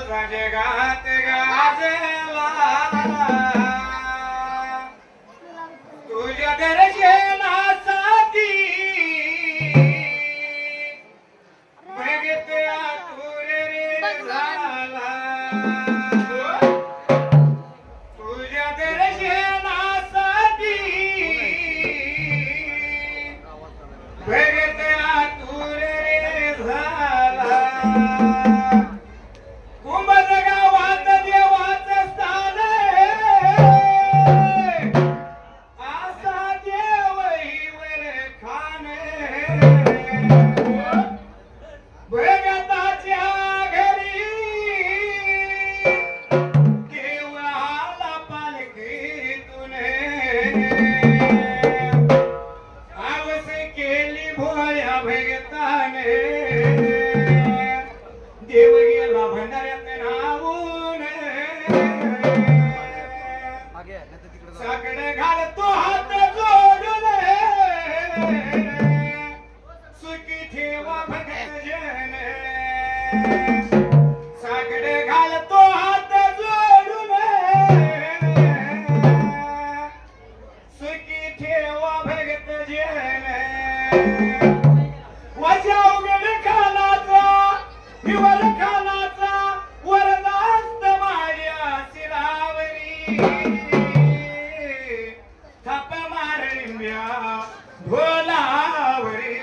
जगात गाजला तुझ्या दर्शनासाठी भगत आतुर रे झाला तुझ्या दर्शनासाठी भगत आतुर रे झाला साकडे घालतो हात जोडून सुखी ठेवा भगत जन साकडे घालतो हात जोडून सुखी ठेवा भगत जन वजा उघड खानाचा हिवल खानाचा वरदास्त माझ्या शिरावरी थाप मारण्या भोलावरी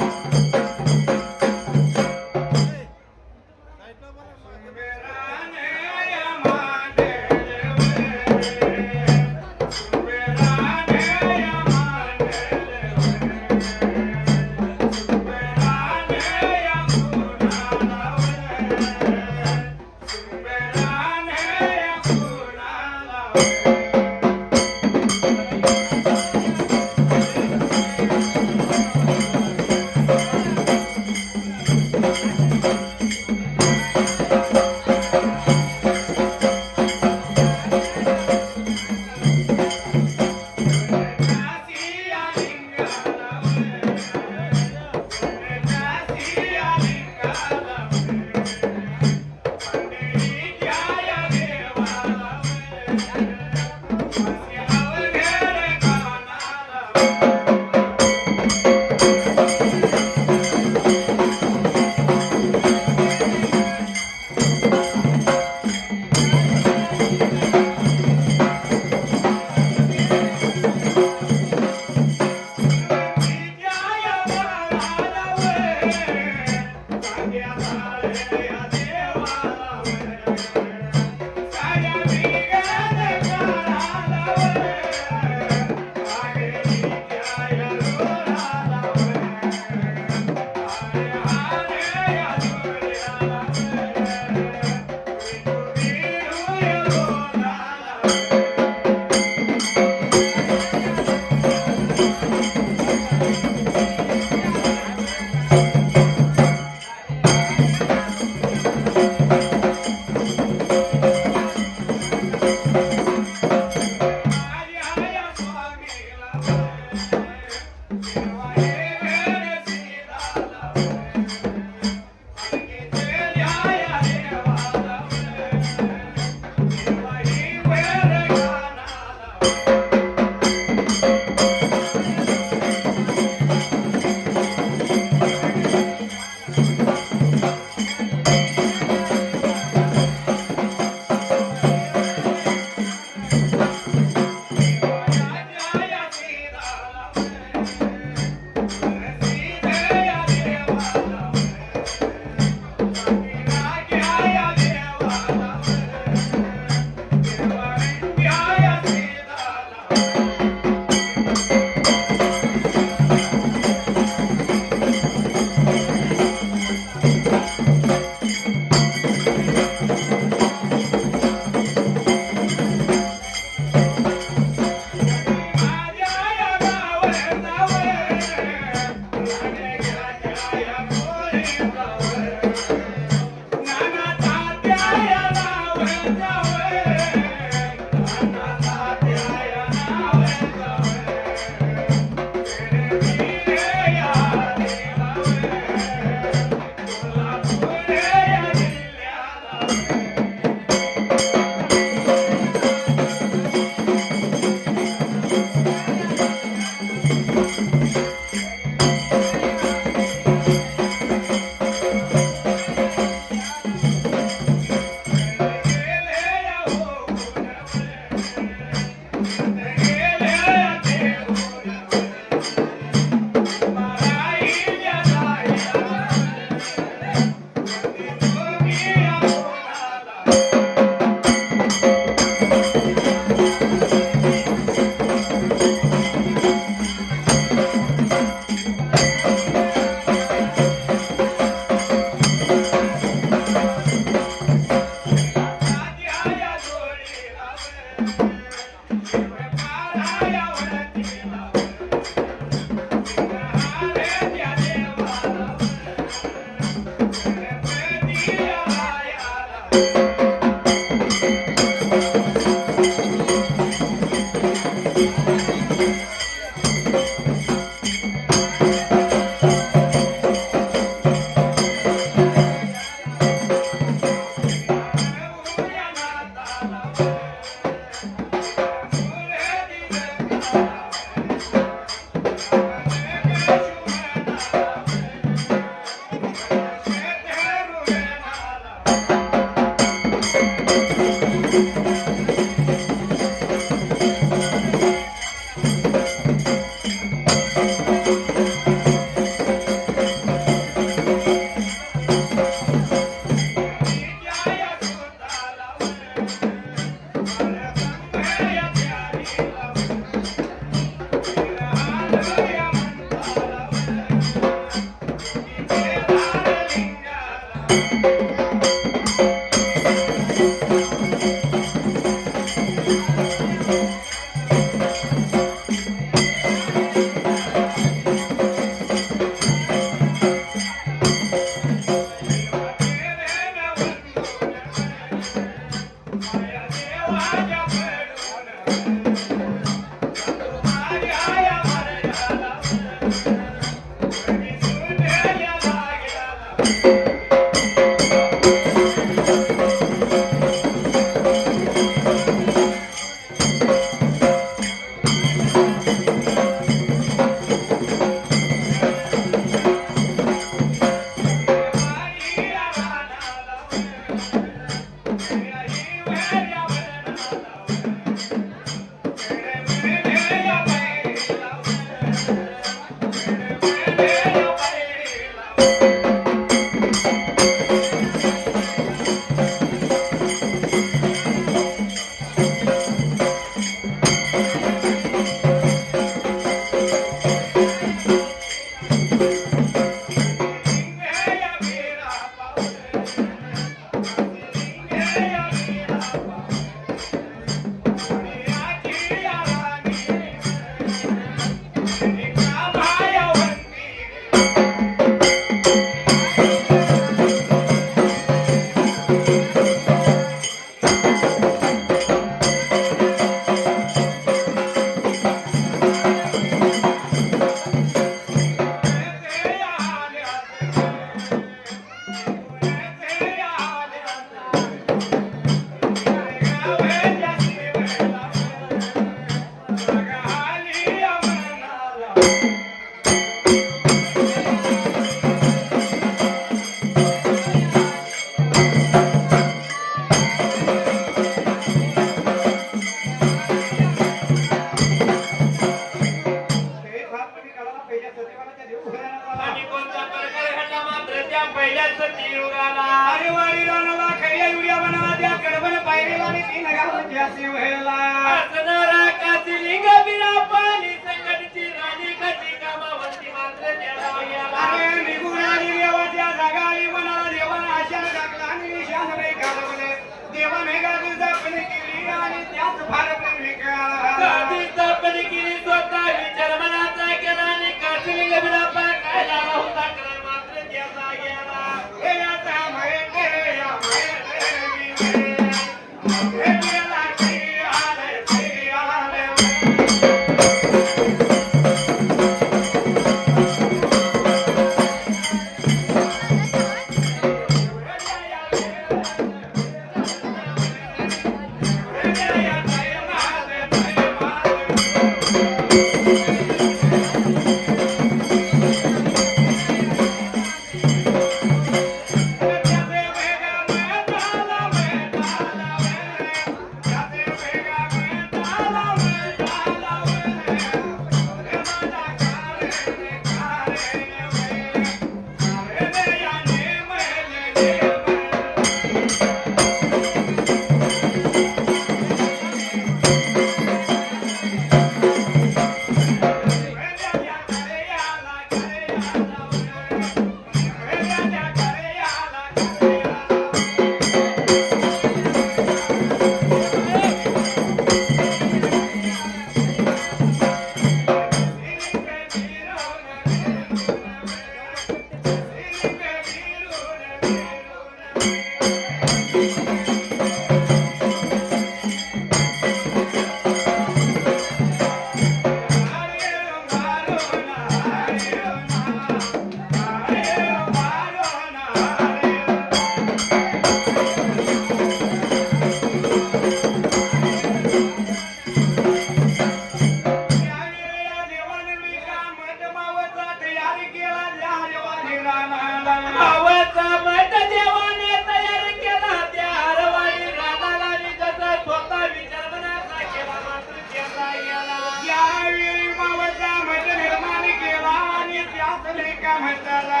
का म्हणताला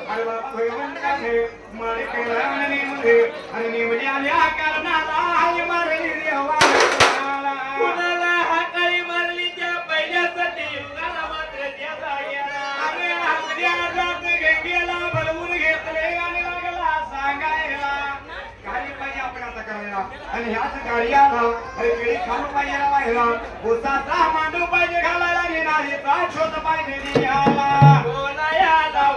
अरे बाबा भगवंताने मारे कैलावणे मध्ये आणि निवडी आल्या कारणाला हाय मारली देवाला कुणाला हाकाळी मारली त्या पहिल्यासाठी युगाला मात्र त्याचा गेला अरे आपल्या जात गंगेला बलवून घेतले आणि लागला सांगायला काही पाहिजे आपण आता करायला आणि ह्याच काळी आला अरे केळी खाऊन पाहिजे व्हायला उसाचा मांडू पाहिजे घालायला आणि नाहीचा शोध पाहिजे दियाला बोलायला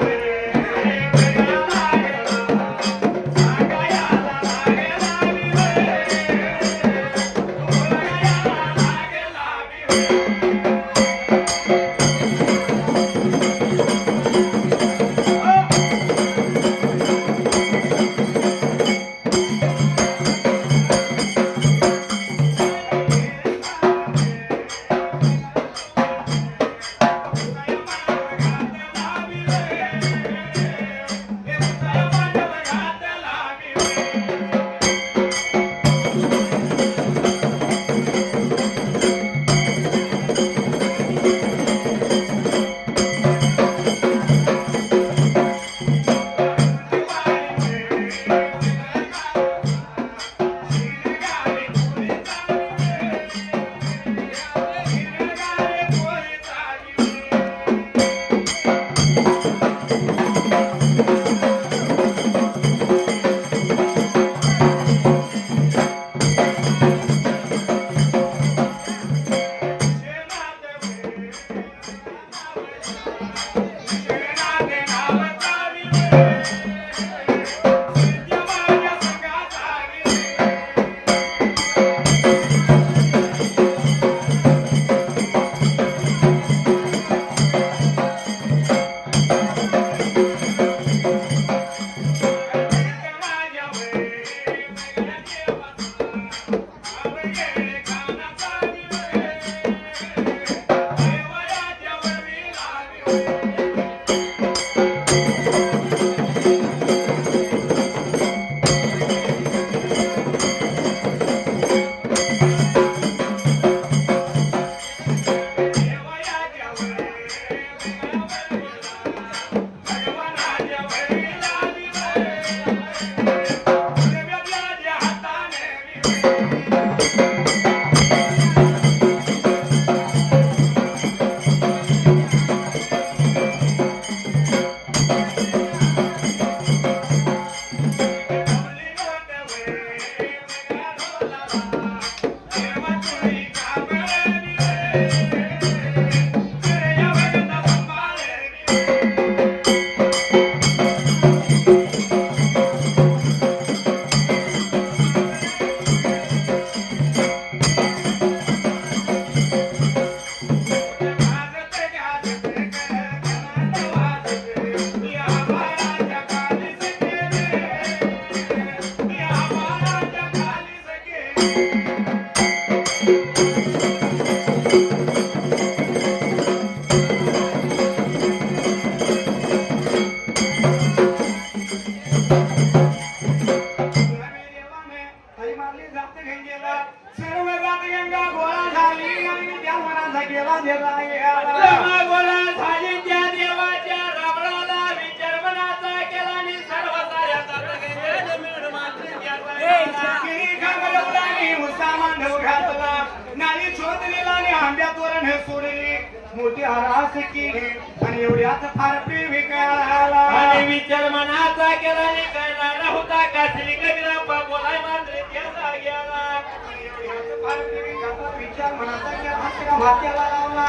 मोठी हरास केली आणि एवढ्याच फार विकायला आणि विचार मनाचा केला आणि करणारा होता कासली कबीराप्पा बोलाय मात्र त्याचा गेला एवढ्याच फार विचार मनाचा केला हसरा भात्याला लावला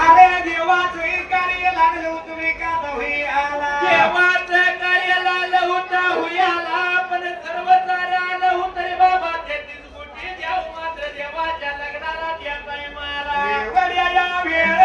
अरे देवाचं कार्य लागलं तुम्ही का आला देवाचं कार्य लागलं होता हुयाला पण सर्व सारे आलं होतं रे बाबा 33 कोटी देव मात्र देवाच्या लग्नाला त्याचा मारा वड्या वेळ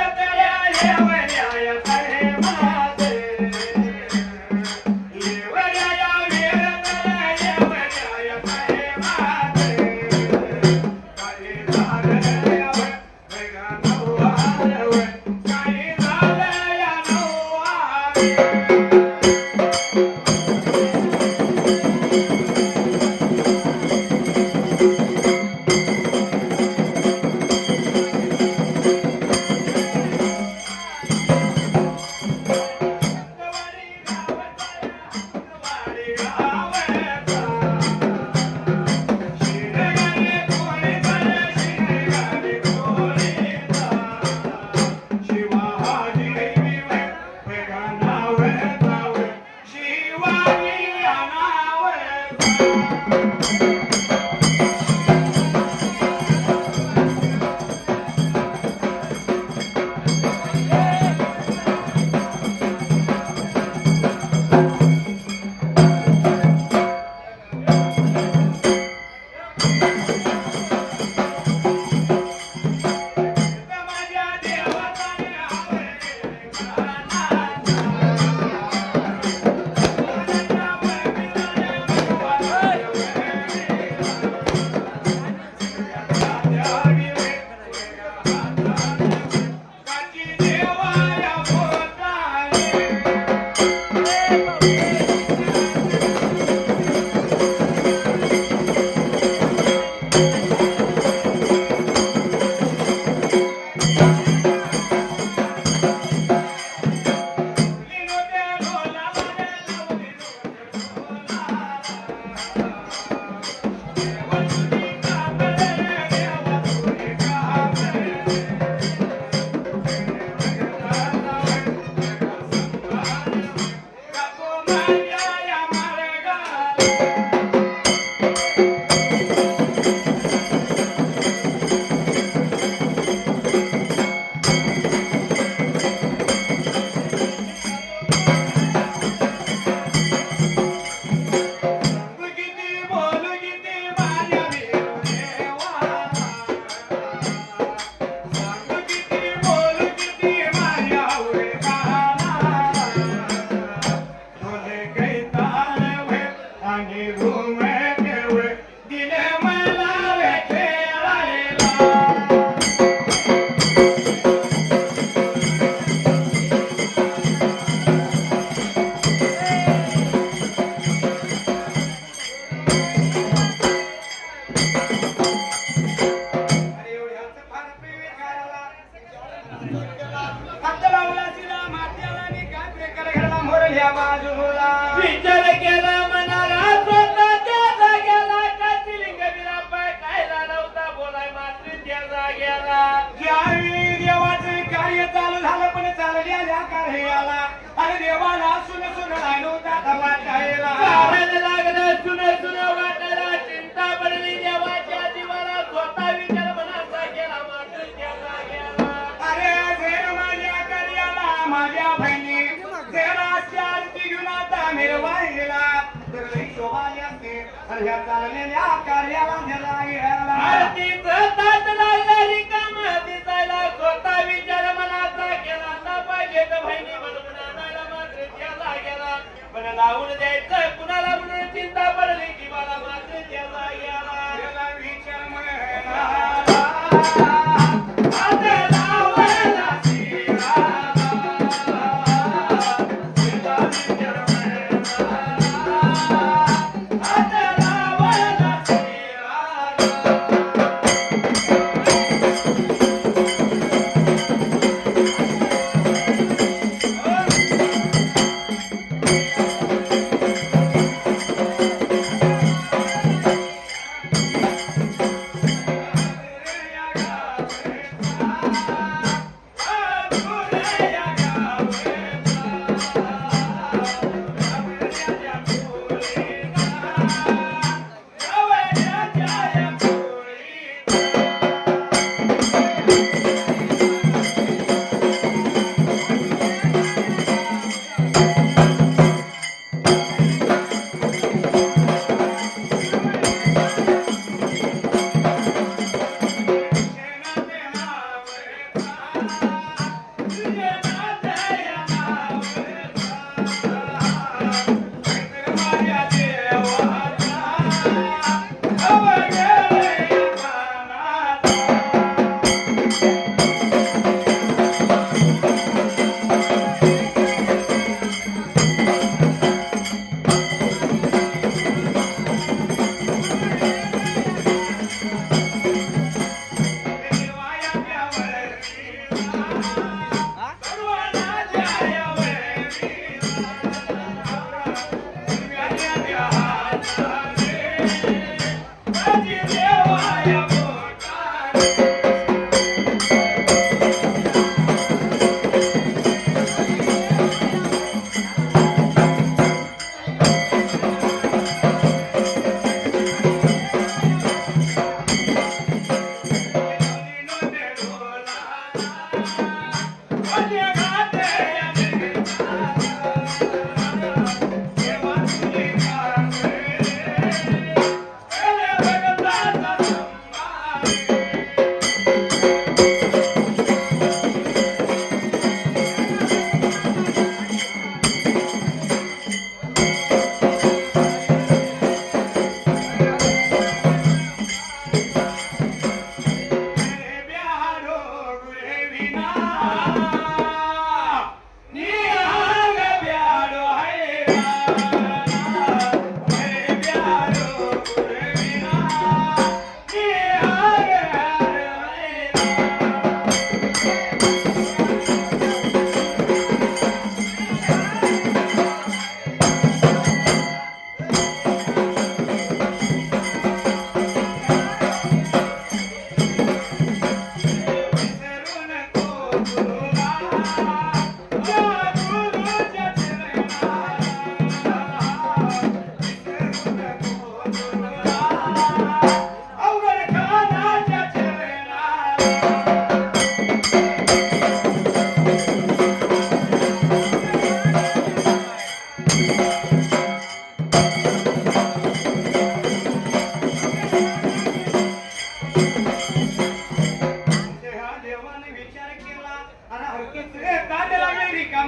देवाया पोटाने विचार केला मनाला स्वतःच्या जाग्याला काशीलिंग बिरापाय कायला नव्हता बोलाय मात्र त्या जाग्याला ज्यावेळी देवाचं कार्य चालू झालं पण चाललेल्या कार्याला अरे देवाला सुन सुन नव्हता धर्मा जायला कारण लागलं सुन सुन वाटायला चिंता पडली देवाच्या जीवाला स्वतः विचार मनाचा केला मात्र त्या जाग्याला अरे जे माझ्या कार्याला माझ्या बहिणी जे राष्ट्राची घेऊन आता मिरवायला तर लई शोभाली असते आणि ह्या चाललेल्या कार्याला नेला गेला आरतीचं ताट लागणारी काम दिसायला स्वतः विचार मनाचा केला ना पाहिजे तर बहिणी म्हणून आणायला मात्र त्या जाग्याला पण लावून द्यायचं कुणाला म्हणून चिंता पडली जीवाला मात्र त्या जाग्याला त्याला विचार म्हणला आता लावायला आता लावायला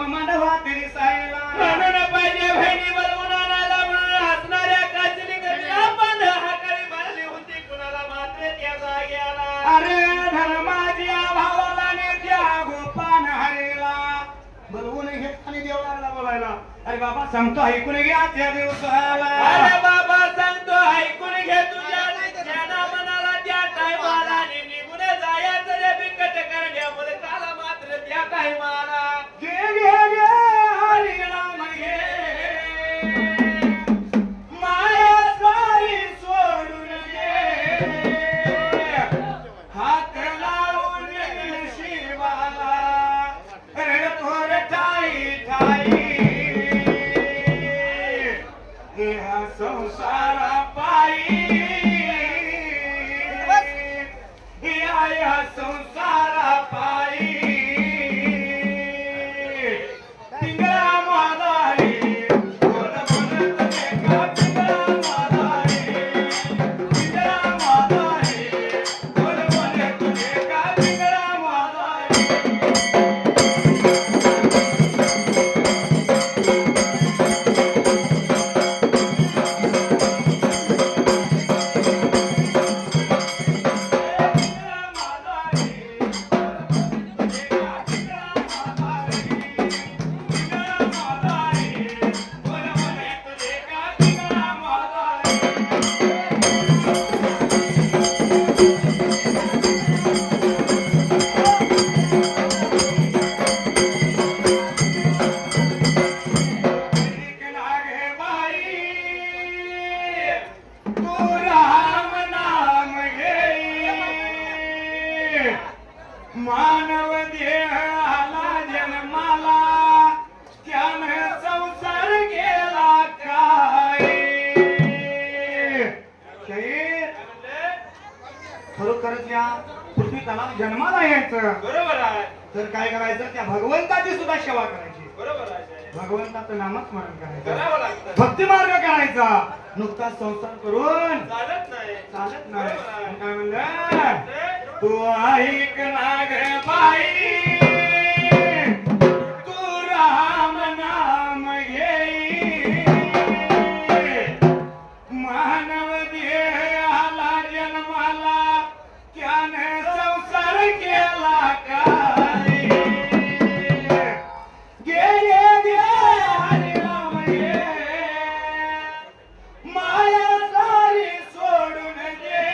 राम मांडवात दिसायला म्हणून पाहिजे बहिणी बलवून आणायला म्हणून हसणाऱ्या काचलिंगच्या पण हाकाळी मारली होती कुणाला मात्र त्या जाग्याला अरे धर्माच्या भावाला नेत्या गोपान हरेला बोलवून घेत आणि देव लागला बोलायला अरे बाबा सांगतो ऐकून घ्या त्या दिवसाला अरे बाबा सांगतो ऐकून घे तुझ्या ज्याना मनाला त्या टायमाला निघून जायचं रे बिकट करण्या मुलकाला मात्र त्या टायमाला घे घे घे हरी राम घे माया सारी सोडून घे हात लावून शिवाला रे थोर ठाई ठाई ह्या संसारा पायी या संसारा पायी पिंगळा मादारी बोल बोलत लेका पिंगळा मादारी पिंगळा मादारी बोल बोलत लेका पिंगळा मादारी मानव देहाला जन्माला त्यानं संसार गेला काय खरोखरच या पृथ्वी तलाव जन्माला यायचं बरोबर आहे तर काय करायचं त्या भगवंताची सुद्धा सेवा करायची बरोबर आहे भगवंताचं नामस्मरण करायचं करावं लागतं भक्ती मार्ग करायचा नुकताच संसार करून चालत नाही चालत नाही काय म्हणलं तू ऐक नाग बाई तू राम नाम घेई मानव देहाला जन्माला त्याने संसार केला काय गे गे गे हरी राम गे माया सारी सोडून दे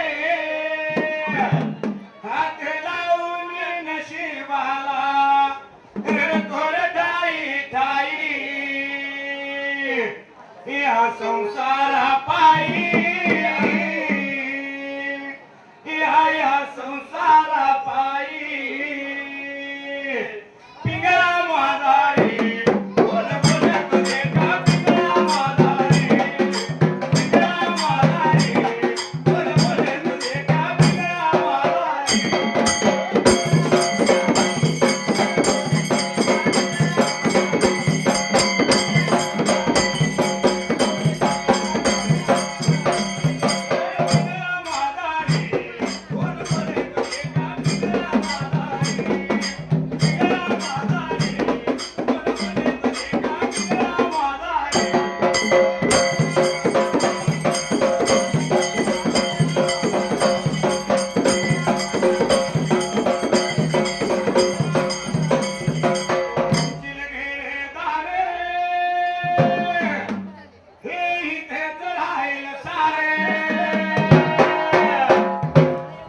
हात लावून नशिबाला थोर ठाई ठाई या संसारा पायी या संसारा पायी पिंगळा मादारी बोल बोल तुझे का पिंगळा मादारी पिंगळा मादारी बोल बोल तुझे का पिंगळा मादारी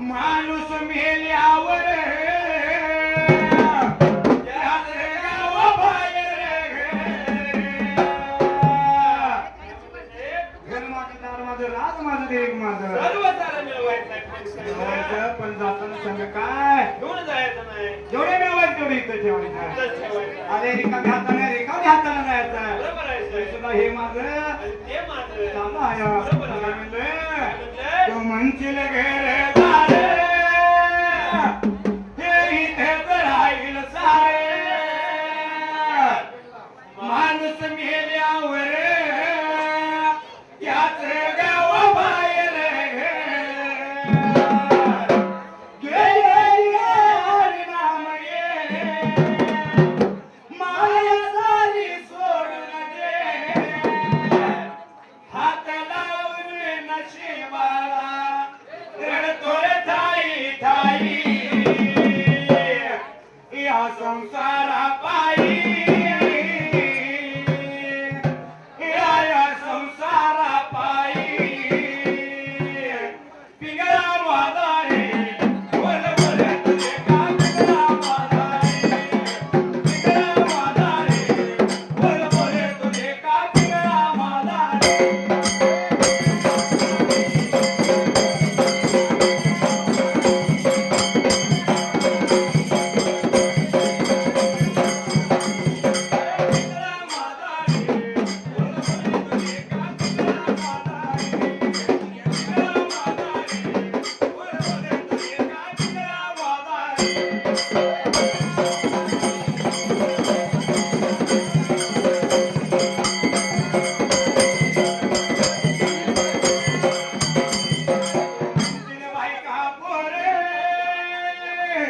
माणूस मेल्यावर राज माझं देव माझं सर्व सारं मिळवायचं पण जाताना सांग काय घेऊन जायचं नाही जेवढे मिळवायचं तेवढे इथं ठेवायचं इथंच ठेवायचं अरे रिकामी हाताने जायचं बरोबर आहे तरी सुद्धा हे माझं आणि ते माझं चालू आहे बरोबर काय आहे. म्हणलं तू म्हणशील घरदार हे इथेच राहील सारे माणूस मेल्यावर त्याच गाव बाहेर गे हरिनाम गे माया संसारा पायी या संसारा पायी पिंगळा वादारे बोल बोल तुझे का पिंगळा वादारे पिंगळा वादारे बोल बोल तुझे का पिंगळा वादारे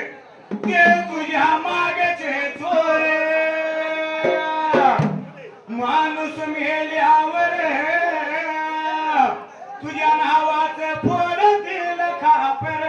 तुझ्या मागचे चोरे माणूस मेल्यावर तुझ्या नावाचे फोडतील खापर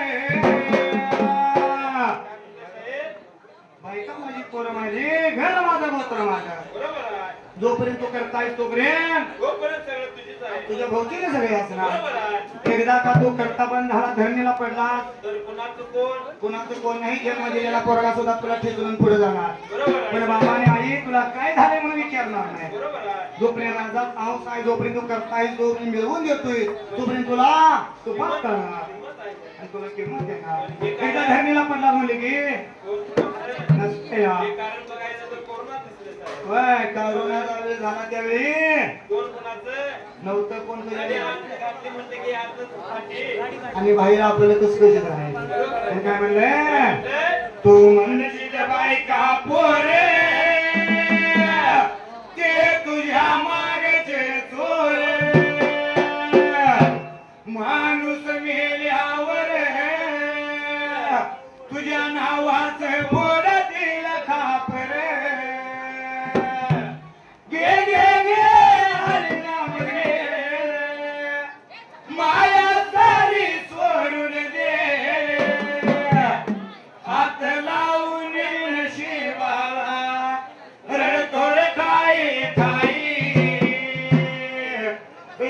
बायका माझी पोरं माझी घर माझं गोत्र माझं बरोबर आहे जोपर्यंत तू करतायस तोपर्यंत तोपर्यंत सगळं तुझीच आहे तुझ्या भोवतीने सगळे बरोबर असणार आहे एकदा का तू करता पण झाला धरणीला पडला तर कुणाचं कोण कुणाचं कोण नाही जेलमध्ये गेला पोरगा सुद्धा तुला ठेचून पुढे जाणार बरोबर आहे पण बाबाने आई तुला काय झाले म्हणून विचारणार नाही बरोबर आहे जोपर्यंत राजात आऊस आहे जोपर्यंत तू करतायस जोपर्यंत मिळवून देतोय तोपर्यंत तुला तू पास करणार किंमत आहे आणि तुला किंमत देणार एकदा धरणीला पडला म्हणले की कोण नसते या. हे कारण बघायचं तर कोरोना दिसलेच आहे होय करोनाचा वेळ झाला त्यावेळी कोण कुणाचं नव्हतं कोण आणि तुझ्या आपली म्हणते की आजच फाटी. आणि बाहेर आपल्याला कसं कसं राहायचं आणि काय म्हणलं तू म्हणशील बायका पोरे ते तुझ्या मागचे चोरे माणूस मेल्यावर तुझ्या नावाचं बोलतील खापर गे गे गे हरी नाम घे माया सारी सोडून दे हात लावून नशिबाला रडतोड खाई खाई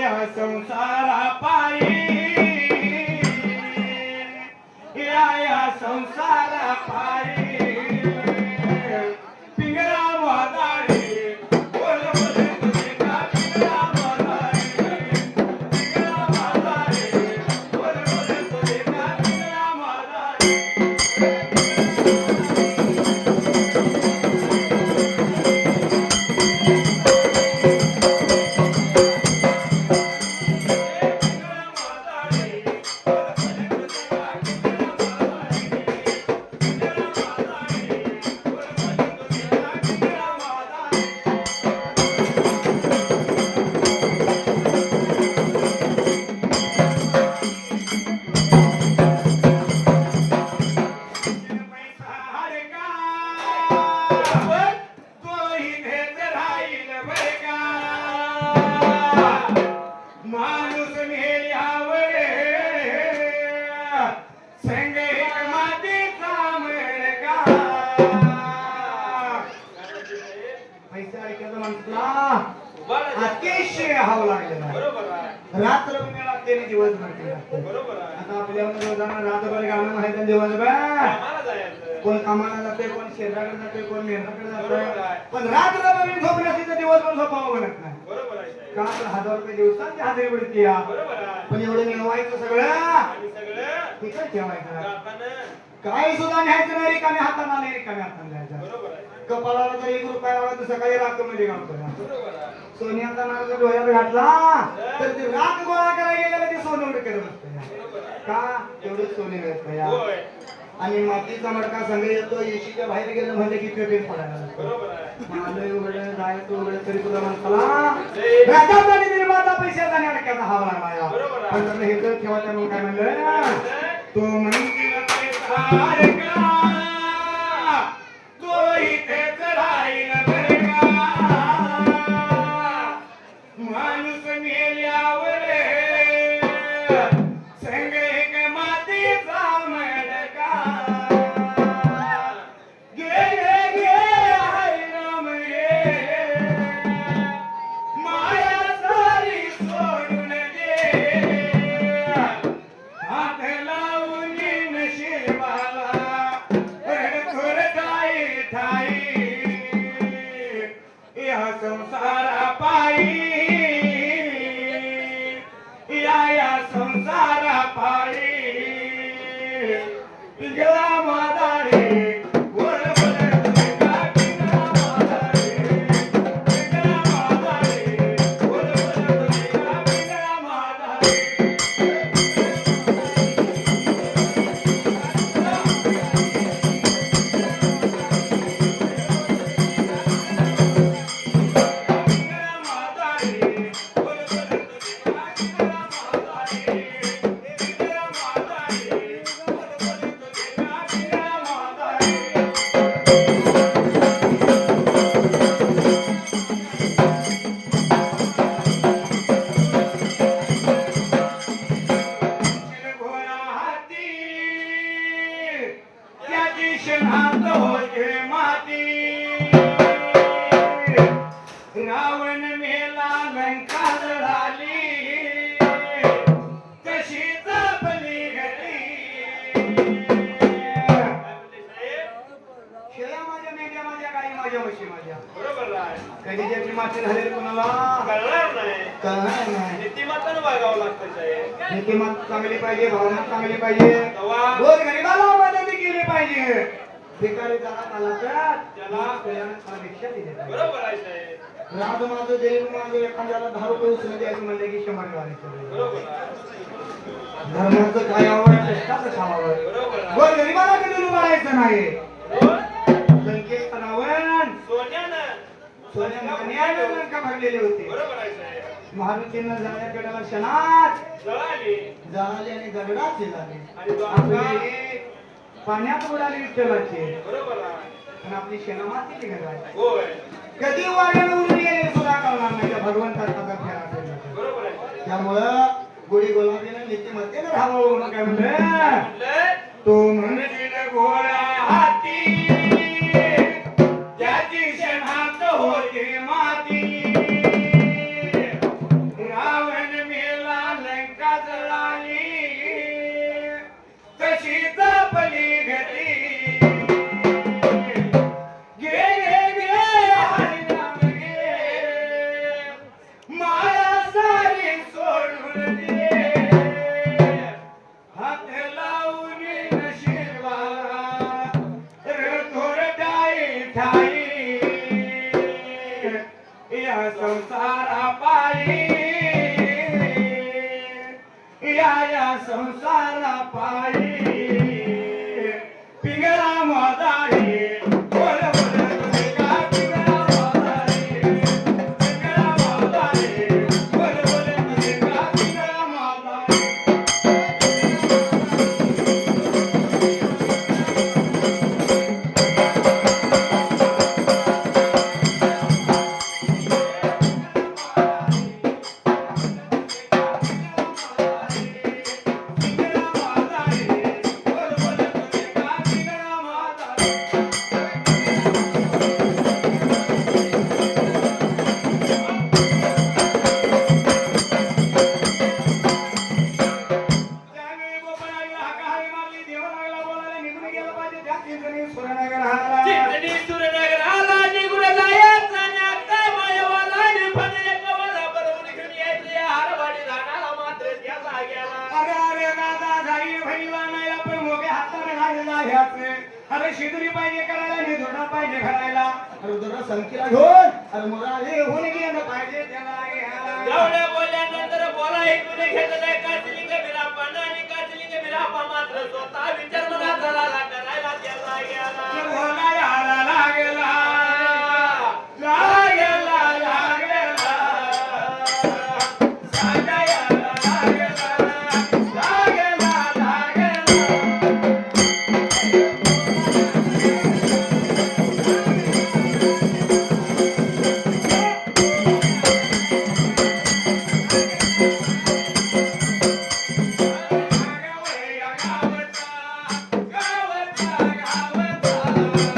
या संसारा पायी या संसारा पायी पिंगळा वादारी बोल बोल तुझे का पिंगळा वादारी पिंगळा वादारी बोल बोल तुझे का पिंगळा वादारी माणूस मेल्यावर संग एक मातीचा मडका पैसा ऐकायचा माणसाला अतिशय हाव लागलेला आहे. बरोबर आहे रात्र पण लागते आणि दिवसभर ते लागते. बरोबर आहे आता आपल्यामध्ये रोजाना रात्रभर गाणं माहिती दिवसभर कामाला जायचं कोण कामाला जाते कोण शेताकडे जाते कोण मेहनताकडे बरोबर जाते आहे. पण रात्रभर झोपण्याची तर दिवसभर झोपावं म्हणत नाही बरोबर आहे का तर 1000 रुपये दिवसात ते हजेरी पडते या बरोबर आहे पण एवढं मिळवायचं सगळं आणि सगळं तिथं ठेवायचं जाताना काय सुद्धा न्यायचं नाही रिकाम्या हाताना नाही रिकाम्या हाताने न्यायचं बरोबर आहे कपाळाला जर 1 रुपया लावला तर सकाळी रात्र मध्ये गावतो बरोबर आहे सोन्याचा नार जर डोळ्यात घातला तर ते रात गोळा करायला गेलेलं ते सोनं उडे करत असतं बरोबर आहे का तेवढं सोने मिळतं या होय आणि मातीचा मडका संघ येतो येशीच्या बाहेर गेलं म्हणजे की पेपेन पडायला लागतो. बरोबर आहे आलंय उघडं जायचं उघडं तरी तुला म्हणताला राजाचा आणि निर्माता पैशाचा आणि अडक्याचा हाव लागला या. बरोबर आहे. पण जर हे जर ठेवायचं म्हणून काय म्हणलं तो म्हणतील पैसा अडका तो इथेच राहील बरं का माणूस मेल्यावर संग एक मातीचा मडका गे गे गे माझ्या बरोबर आहे. कधी ज्याची माती झालेली कोणाला कळणार नाही. कळणार नाही. नीतिमत्तानं वागावं लागतं साहेब. नीतिमत्ता चांगली पाहिजे, भावना चांगली पाहिजे, तेव्हा गोरगरिबाला मदत केली पाहिजे. भिकारी जरा आला तर त्याला त्याला भिक्षा दिली पाहिजे. बरोबर आहे साहेब. राज माझं देव माझं एखाद्याला 10 रुपये उचलून द्यायचं म्हणलं की 100 वाढायचं. बरोबर आहे. धर्माचं काय आवड कष्टाचं खावावं. बरोबर आहे. गोरगरिबाला कधी उभारायचं नाही. कोण? संकेत रावण सोन्यानं सोन्या मान्यानं लंका भरलेले होते. बरोबर आहे साहेब. महारुतीनं जाण्याकडेला क्षणात जळाली जळाले आणि गगडात झाले. आणि द्वारका आपली पाण्यात उडाली विठ्ठलाची बरोबर आहे. आणि आपली शेणामाती घडवायची. होय. कधी वाऱ्यानं उडून गेले सुद्धा कळणार नाही. त्या भगवंताचा फेरा केला. बरोबर आहे. त्यामुळं गुढी गुलाबीनं नीतिमत्तेनं राहावं म्हणून काय म्हणलं म्हटलं तो म्हणशील घोडा हाती त्याची क्षणात होते माती. रावण मेला लंका जळाली तशीच आपली गती. गे गे गे हरिनाम गे माया सारी सोडून दे. हात लावून नशिबाला थोरडाई ठाई या संसारा पायी या संसारा पायी पिंगळा मोदारी बोल बोल तुझे का पिंगळा मोदारी पिंगळा मोदारी बोल बोल तुझे का पिंगळा मोदारी. चिंचणी सुरनगर आला निघून जायचा नाका मायवाला निफान एकवाला बरोबर घेऊन यायचं या हरवाडी रानाला मात्र त्या जाग्याला. अरे शिदुरी पाहिजे करायला आणि धोडा पाहिजे घालायला. अरे धोडा संख्येला घेऊन अरे मुराले होऊन गेलं पाहिजे त्याला घ्यायला. एवढ्या बोलल्यानंतर बोला ऐकून घेतलंय काचलिंग बिरापा आणि काचलिंग बिरापा मात्र स्वतः विचार मनात झाला करायला त्या जाग्याला. बोलायला लागला लागला लागला सांगायला लागला लागला लागला. गावचा गावचा गावचा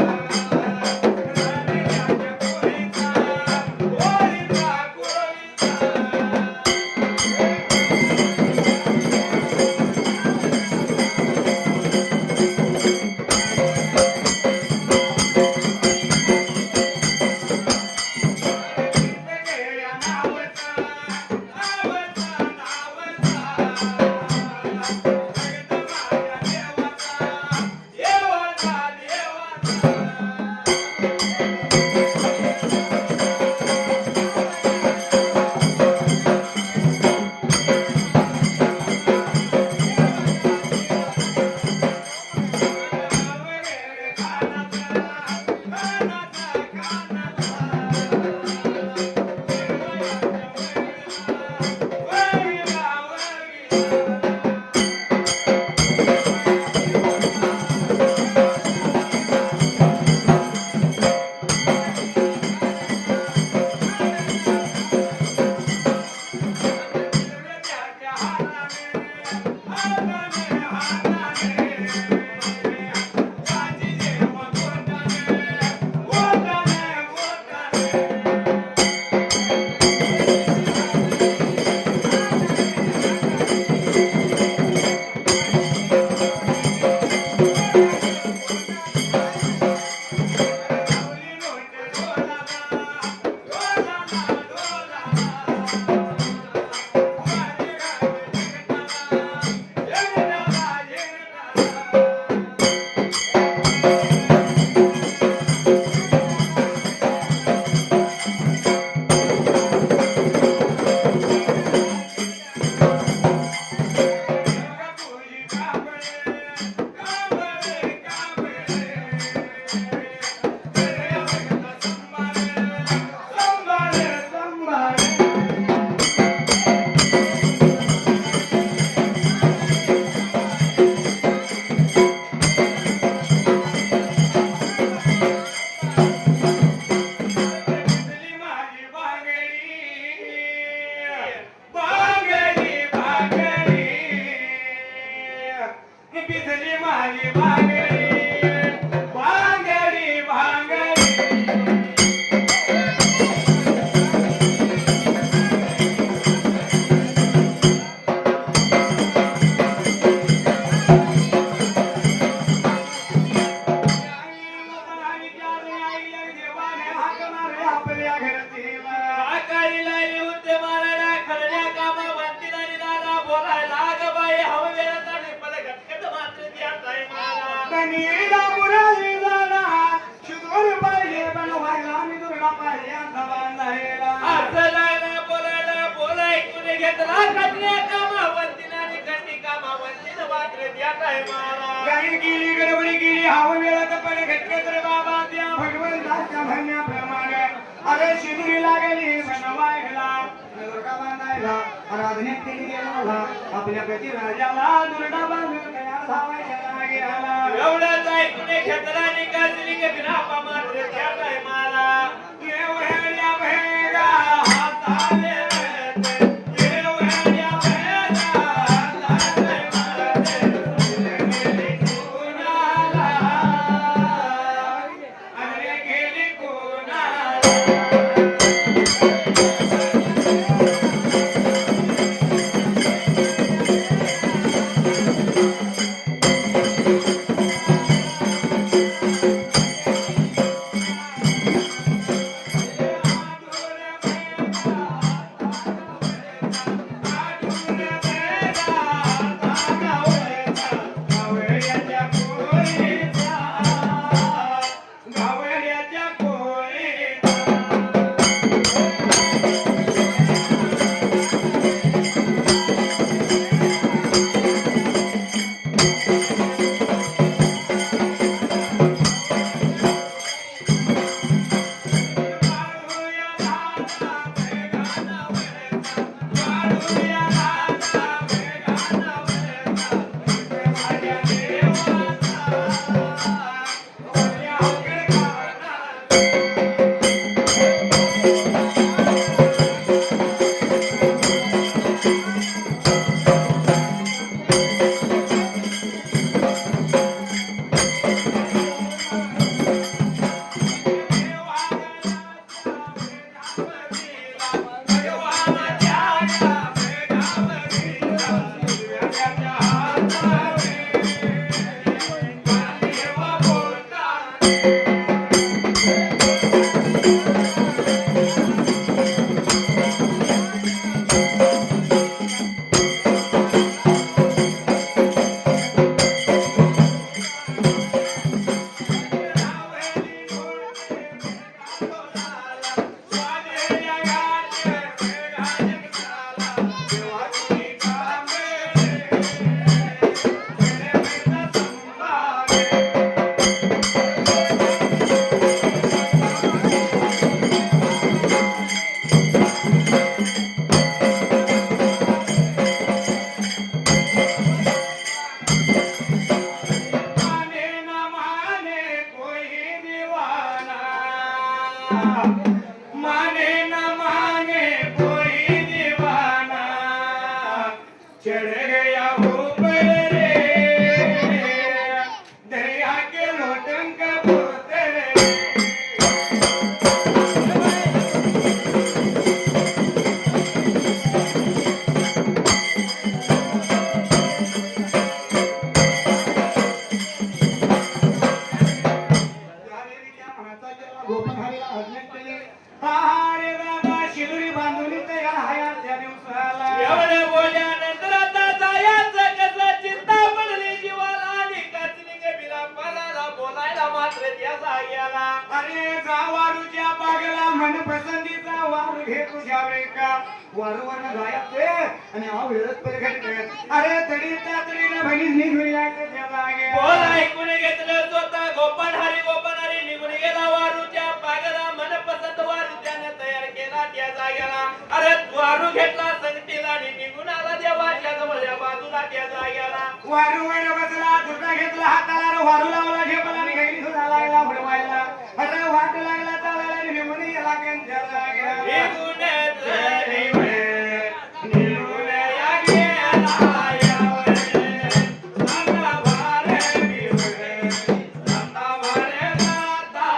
आपल्या घरतील आकाळी लाली होते मारायला खरण्या कामा वंतीला निघाला बोलायला ग बाई हवा वेळाचा निपल घटकत मात्र द्यायचाय मला कनीला मुरारी जाणा शिदोर पाहिजे बनवायला मी दुर्गा पाहिजे अंधा बांधायला असं जायला बोलायला ऐकून घेतला कन्या कामा वंतीला आणि कन्या कामा वंतीला मात्र द्यायचाय मला गाडी गेली गडबडी गेली हवा वेळात पडे घटके तर बाबा त्या भगवंताच्या म्हणण्याप्रमाणे अरे शिदुरी लागली बनवायला दुर्गा बांधायला आराधनेत केली गेला आपल्या प्रति राजाला दुर्गा बांधून तयार धावायला गेला एवढंच ऐकून घेतला आणि काजली के बिना मात्र द्यायचाय मला एवढ्या भेगा हाताले एवढ्या भेगा हाताले गेली कोणाला अरे गेली कोणाला माने न माने कोई दीवाना चढ़ गया ऊपर रे दरिया के लोटन का बोते रे अरे दादा शिदुरी बांधून तयार आहे त्या दिवसाला एवढे बोलल्यानंतर आता जायचं कसं चिंता पडली जीवाला आणि काचली के बिला पालाला बोलायला मात्र त्याचा गेला अरे जा वारूच्या बागेला मन पसंतीचा वारू घे तुझ्या का वारूवर जायचे आणि हा वेळच परखट अरे तडी तातडीनं बहिणीच निघून यायचं त्या जागे बोल ऐकून घेतलं स्वतः गोपाल हरी निघून गेला वारूच्या बागेला मनपसंत वारू त्याने तयार केला त्या जागेला अरे वारू घेतला संगतीला आणि निघून आला देवाच्या जवळच्या बाजूला त्या जागेला वारूवर बसला दुर्गा घेतला हाताला वारू लावला झेपला आणि घरी सुद्धा लागला फडवायला अरे वाट लागला चालायला आणि निघून गेला त्यांच्या जागेला निघून निघून या गेला यावर सांगा भारे बिवरे सांगा भारे जाता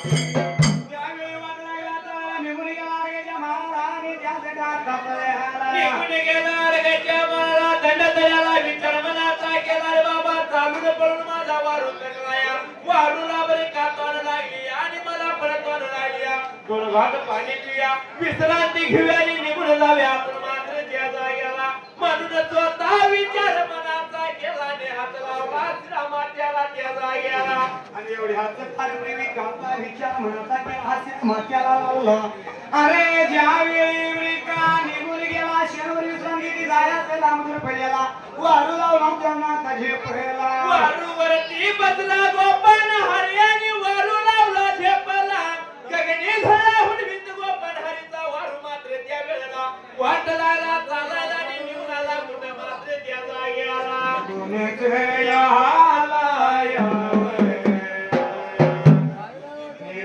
त्यावेळी वाट लागला तर निघून गेला रेच्या माळाला आणि त्याचे दात तापले निघून गेला रगेच्या माळा दंड दयाला विचार मनाचा केला रे बाबा चालून पळून माझा वारू थकलाया वारूला बरी कातवान लागली आणि मला परतवान लागली दोन घाट पाणी पिया विश्रांती घेऊया आणि निघून जाऊया आपण मात्र त्या जाग्याला म्हणून स्वतः विचार मनाचा केला ने हात लावला श्रीरामात्याला त्या जाग्याला आणि एवढे हात पारवडी गावता विचार म्हणता की हास्य मात्याला लावलं अरे ज्यावेळी का निघून गेला शनिवारी विश्रांती जायचं लांबून पडलेला वारू लावला त्यांना तजे पडला वारूवरती बसला गोपान हरियाणी वारू लावला झेपला गगनी झळाहून विंद गोपान हरीचा वारू मात्र त्या वेळेला वाट लागला चालायला आणि निघून आला कुठं मात्र त्या जाग्याला गुणच याला यावे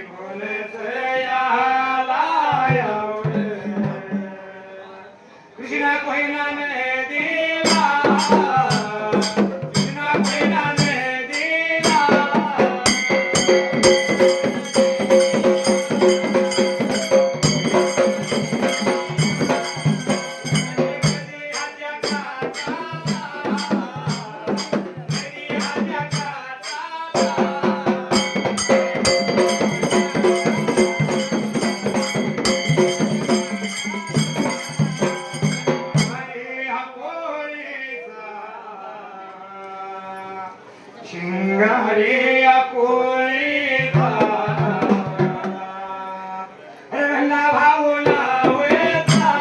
गुणच याला यावे कृष्ण कोयनाने दिला कृष्ण कोयनाने दिला शिंगारी अकोळीचा रंगा भाऊला वेचा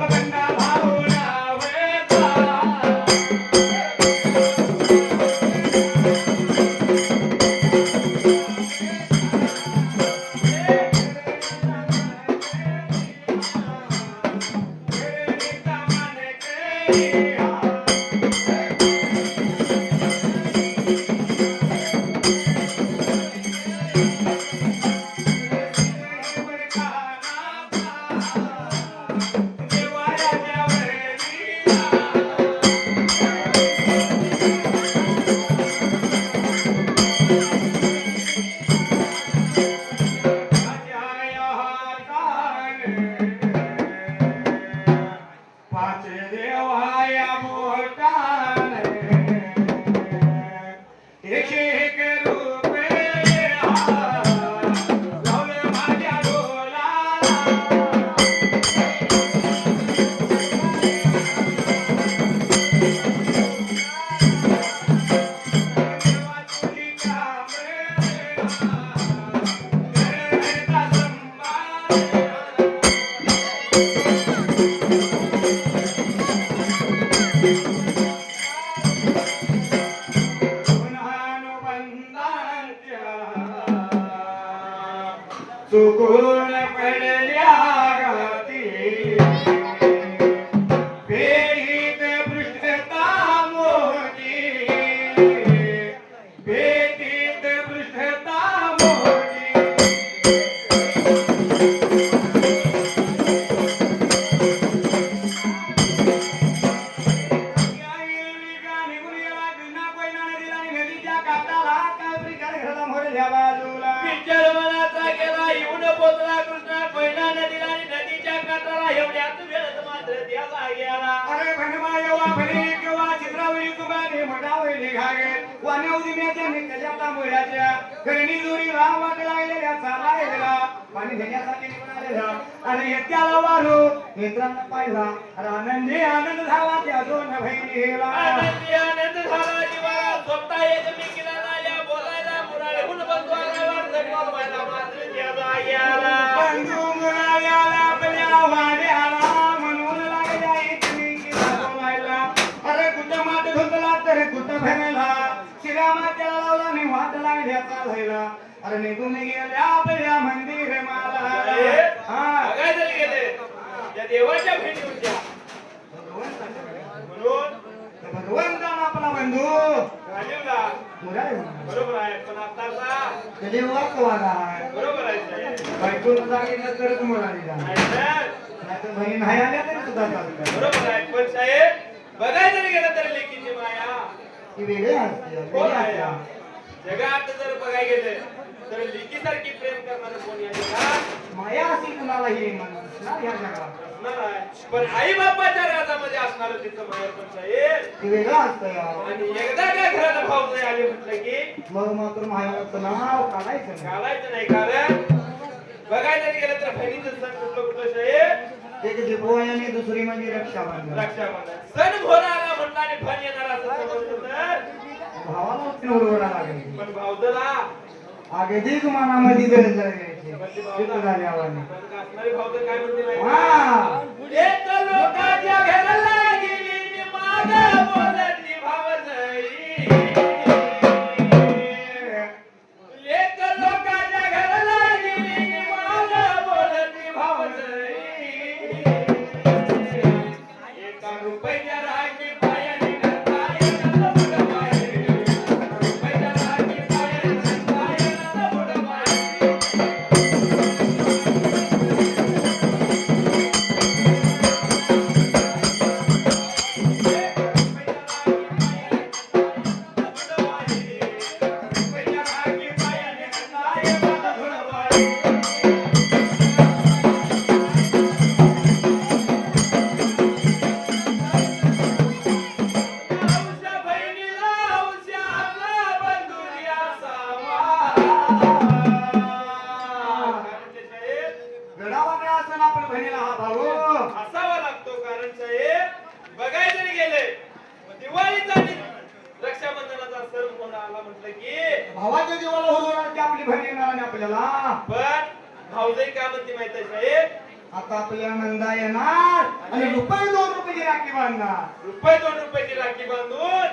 रंगा भाऊला वेचा चुकून पडल्या गाती भेटीत पृष्ठता मोठी भेटीत पृष्ठता मोठी नदीच्या काठाला कापरी घराला मोरल्या बाजूला विचार मनाचा गेला येऊन पोचला कृष्णा कोयना नदीला आणि नदीच्या काठाला एवढ्यात वेळेत मात्र त्या जाग्याला अरे भणमा येवा भरी किंवा चित्रावळी तुम्हाला म्हणावली घागे वाण्या उदिम्याच्या निकजाता मुळ्याच्या गरणी दुरी राम वाट लागलेल्या चालायला पाणी घेण्यासाठी निघून आलेला आणि येत्याला वारू मित्रांना पाहिला अरे आनंदी आनंद झाला त्या दोन बहिणीला आनंदी आनंद झाला जीवाला स्वतः एकमेकीला लागल्या बोलायला मुराळहून बंधू आला वाटत बोलवायला मात्र त्या जाग्याला बंधू मुराळ्याला आपल्या वाड्याला म्हणून लागल्या एकमेकीला बोलायला अरे कुठं मात धुतला तर कुठं भरला श्रीरामाच्या लावला आणि वाट लागल्या चालायला अरे निघून गेल्या आपल्या मंदिर माला हा काय झाले गेले त्या देवाच्या भेटी होत्या म्हणून भगवंतान आपला बंधू राजीवला मुरारी बरोबर आहे पण आता कधी वाक वागा बरोबर आहे साहेब. बायकोनं सांगितलं तरच म्हणाली जा. नाही तर नाहीतर बहीण नाही आल्या तरी सुद्धा चालतं. बरोबर आहे. पण साहेब बघायला जरी गेलं तर लेकीची माया ती वेगळी असते, कोण वेगळी आहे असते. जगात जर बघायला गेलं तर लेकीसारखी प्रेम करणारं कोण या जगात माया अशी कुणालाही नसणार ह्या जगात. असणार आहे. पण आई बापाच्या राजामध्ये असणार तिचं माया पण साहेब. ती वेगळं असतं या. आणि एकदा काय घराला भाऊ आले म्हटलं की मग मात्र मायाचं नाव काढायचं नाही. घालायचं नाही. कारण बघायला जरी गेलं तर बहिणीचं सण कुठलं कुठलं साहेब एक दीपावली आणि दुसरी म्हणजे रक्षाबंधन. रक्षाबंधन. सण घोरा आला म्हटलं आणि फण येणार असं समजलं तर भावाला उडवडा लागायची. पण भावजला अगदीच मनामध्ये जळजळ यायची. तिथं झाल्यावर असणारी भावजल काय म्हणते माहिती आहे? हा. एक लोकांच्या घराला गेली मागं बोलती भावजई. एक लोकांच्या घराला गेली मागं बोलती भावजई. एका रुपयाच्या रागी पायाने करता येणार बुडवाई. एका रुपयाच्या रागी पायाने करता येणार बुडवाई. गडावाने असं आपण बहिणीला हा भाऊ असावा लागतो. कारण साहेब बघायला जरी गेले दिवाळीचा आणि रक्षाबंधनाचा सण कोण आला म्हटलं की भावाच्या जीवाला होणार आपली बहीण येणार आणि आपल्याला. पण भाऊजाई काय म्हणते माहित आहे साहेब? आता आपल्या नंदा येणार आणि रुपये 2 रुपयाची राखी बांधणार. रुपये 2 रुपयाची राखी बांधून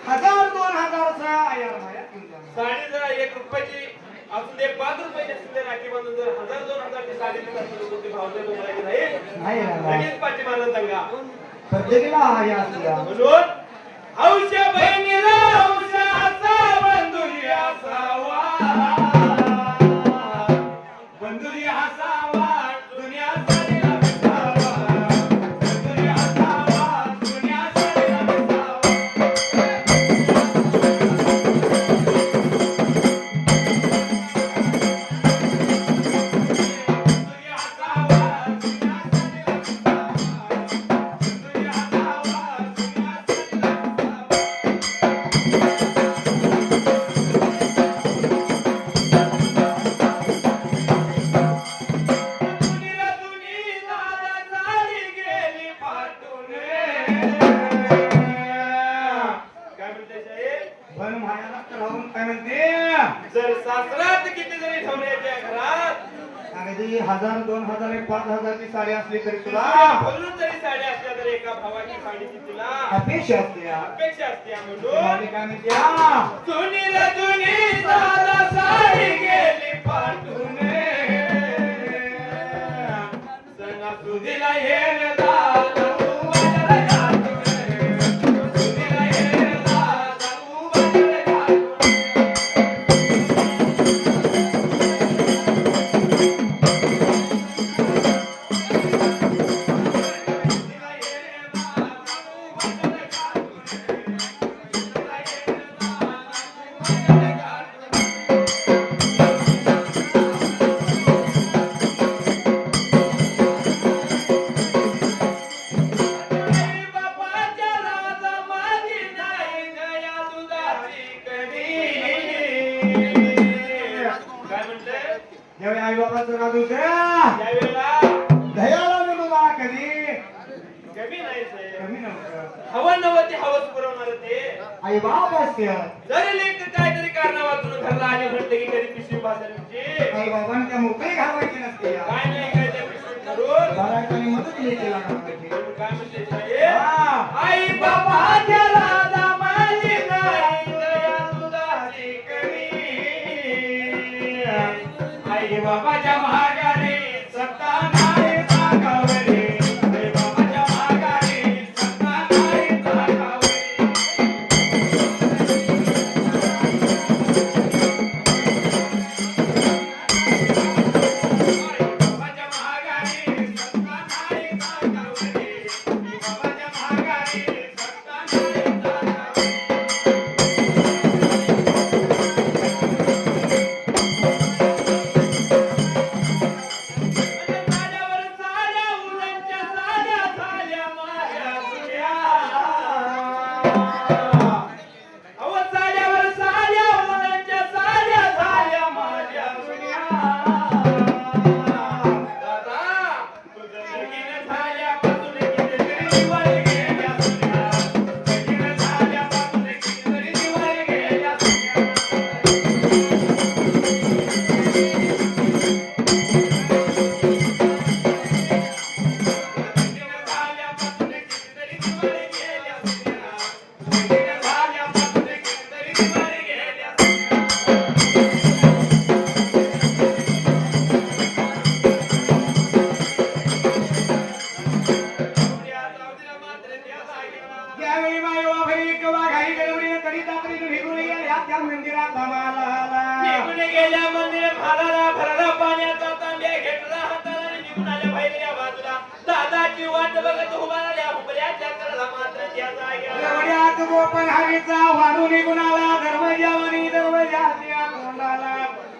1000-2000 आयर माया तुमच्या. साडी जर 1 रुपयाची असून ते 5 रुपयाची असते राखी बांधून जर 1000-2000 ची साडी देत असेल तर ते भाऊजाई बोलायची नाही. नाही राहणार. लगेच पाठी मारत दंगा. प्रत्येकीला हा या असल्या. म्हणून हौशा बहिणीला हौशाचा बंधुरी असावा. बंधुरी असावा दुनिया सारीला विसावा. बंधुरी असावा दुनिया सारीला विसावा. बंधुरी असावा दुनिया सारीला विसावा. बंधुरी असावा दुनिया सारीला विसावा. दुनिया दुनी दादा सारी गेली फाटून. काय म्हणते साहेब? पण मायाला तर राहून काय म्हणते जर सासरात किती जरी ठेवण्याच्या घरात अगदी 1000-2000 5,000 ची साडी असली तरी तुला बोलून जरी साड्या असल्या तरी एका भावाची साडीची तिला अपेक्षा असते या. अपेक्षा असते म्हणून साडी काय म्हणते हा. दुनीला दुनी दादा सारी गेली फाटून. सणासुदीला येण दादा उभारला घाटून. सणासुदीला येण दादा उभारला घाटून. बापाच्या राजा माझी नाही दया दुधाची कमी. काय म्हणते? ज्यावेळी आई बाबाचं राज होते त्यावेळेला दयाला मिळू मला कधी कमी नाही साहेब. कमी नव्हतं. हवं नवं ते हवस पुरवणार ते. आई बाप असते. जरी लेक काहीतरी कारणावातून घरला आली म्हटलं की कधी पिशवी बाजाराची आई बाबांना त्या मोकळी घालवायची नसते या. काय नाही काय त्या पिशवीत करून भरायची आणि मदत लेकीला घालवायची. काय म्हणते साहेब? हा. आई बाबाच्या राजा माझी नाही दया दुधाची कमी. आई बाबाच्या महागारी सत्ता नाही जागावरी. आई बाबाच्या महागारी सत्ता नाही जागावरी. वेगळ्या बाजूला दादाची वाट बघत उभारल्या हुबऱ्याच्या कडला मात्र त्या जाग्याला एवढ्यात गोपन हरीचा वाढू निघून आला दरवाजावरी दरवाजाच्या तोंडाला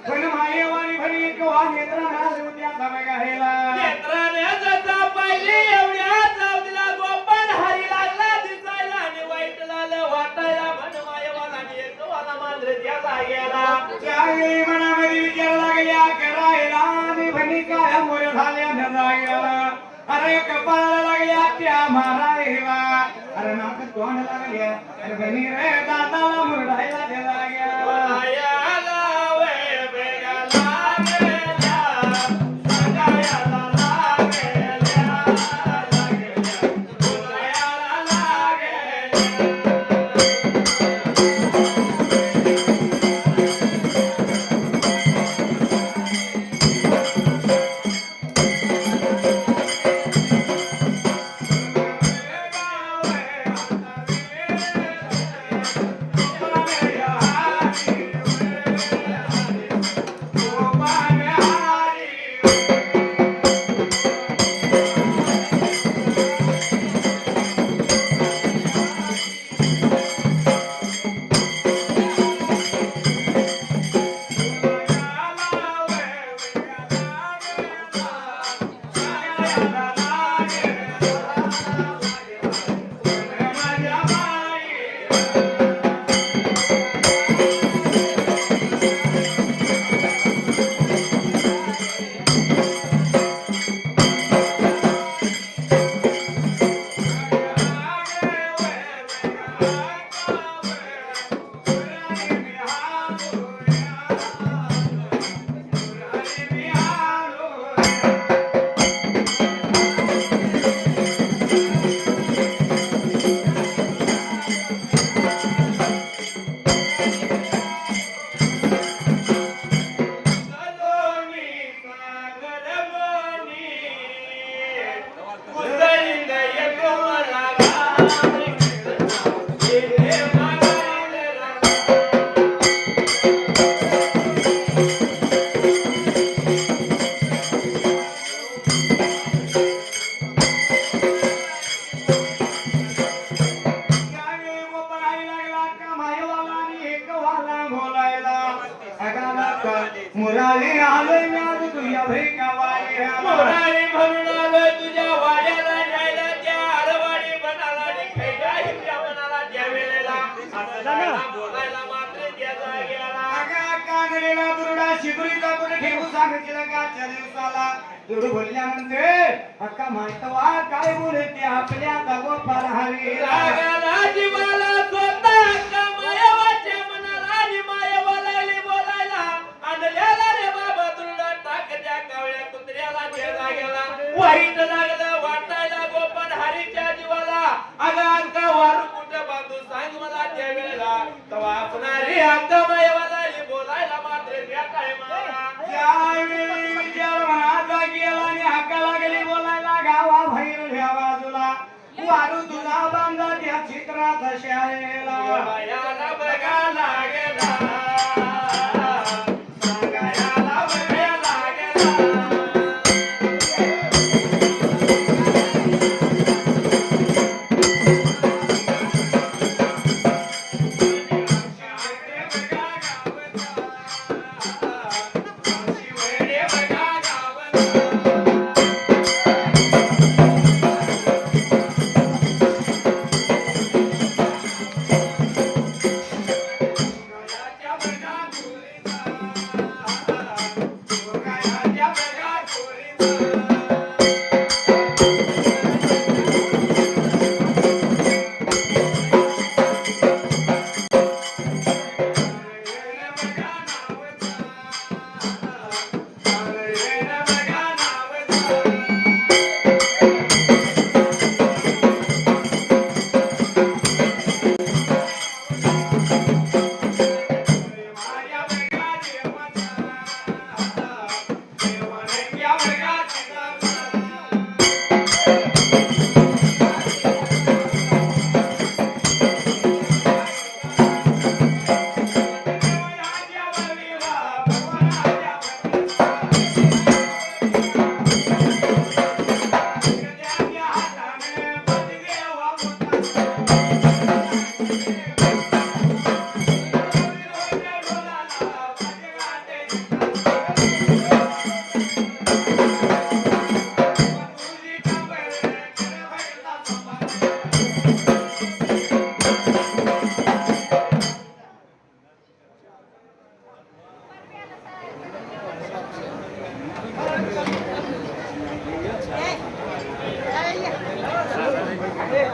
पण मायेवाणी भरी किंवा नेत्रांना त्या समगाहेला नेत्राने जसा पाहिली एवढ्या जाऊला गोपन हरी लागला दिसायला आणि वाईट लागलं वाटायला म्हण मायवाला आणि एकवाला मात्र त्या जाग्याला त्यावेळी मनामध्ये विचार लागल्या करायला आणि भणी काय मोर झाल्या त्या जाग्याला अरे कपाळाला लागल्या त्या मारायला अरे नाक तोंड लागल्या अरे बहिणी रे दादाला मुरडायला त्या जाग्याला मायाला वेळ वेगळा लागेला सगळ्याला लागेला बोलायला लागेला त्यावेळी गोपन हरी लागला का मायवाला आणि एकवाला बोलायला अगाला मुरारी आलोय मी आज तुझ्या भेगावाले मोरारी म्हणून आलोय तुझ्या वाड्याला न्यायला त्या आरवाडी बनाला आणि खैरा हिमऱ्या बनाला त्या वेळेला असं जायला बोलायला मात्र त्या जाग्याला अगा कागरीला दुर्डा शिदुरीचा कुठे ठेवू सांगितलं का आजच्या दिवसाला दुर्ड बोलल्यानंतर अक्का माहितवा काय बोलते आपल्या गोपाल हरी रागाला जीवाला स्वतः का मायावाच्या मनाला आणि मायावाला बोलायला आणल्याला रे बाबा दुर्डा टाक त्या कावळ्या कुत्र्याला त्या जाग्याला वाईट लागलं वाटायला गोपन हरीच्या जीवाला अगं का वारू कुठं बांधू सांग मला त्या वेळेला तवा आपणारी हक्का मायावाला बोलायला मात्र त्या काय मारा त्यावेळी विचार मनाचा गेला आणि हक्का लागली बोलायला गावा बाहेर ह्या बाजूला वारू तुझा बांधा त्या चित्रात शाळेला मायाला बघा लागला सांगायला बघा लागला रे